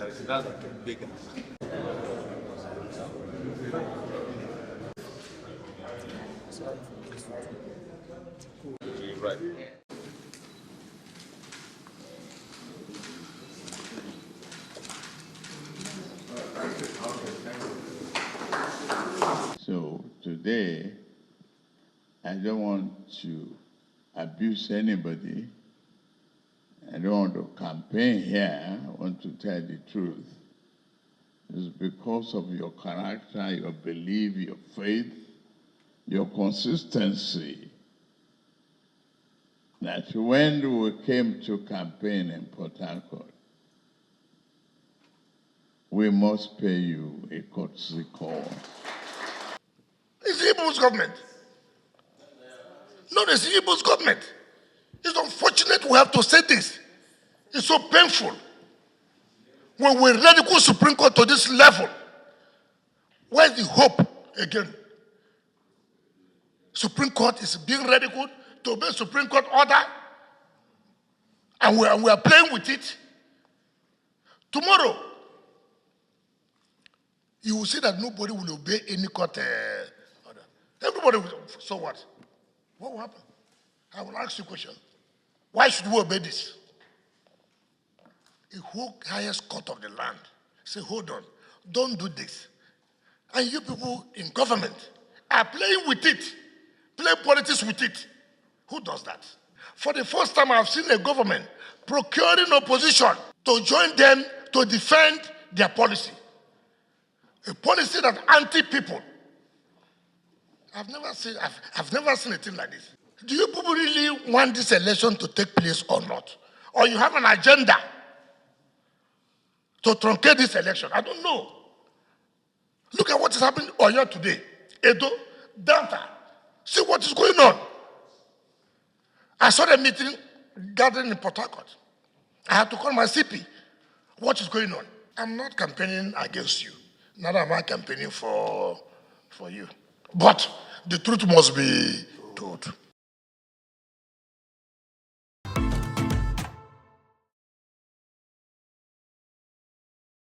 That's big. Right. So today, I don't want to abuse anybody. I don't want to campaign here. I want to tell the truth. It's because of your character, your belief, your faith, your consistency, that when we came to campaign in Port Harcourt, we must pay you a courtesy call. It's the Igbo's government. No, it's the Igbo's government. It's unfortunate we have to say this. It's so painful. When we ridicule Supreme Court to this level, where's the hope again? Supreme Court is being ridiculed to obey Supreme Court order, and we are playing with it. Tomorrow, you will see that nobody will obey any court order. Everybody will. So what? What will happen? I will ask you a question. Why should we obey this? The whole highest court of the land say, hold on, don't do this. And you people in government are playing with it, play politics with it. Who does that? For the first time, I've seen a government procuring opposition to join them to defend their policy. A policy that anti-people. I've never seen a thing like this. Do you people really want this election to take place or not? Or you have an agenda to truncate this election? I don't know. Look at what is happening in Oyo today. Edo, Delta. See what is going on. I saw the meeting gathering in Port Harcourt. I had to call my CP. What is going on? I'm not campaigning against you. Neither am I campaigning for you. But the truth must be told.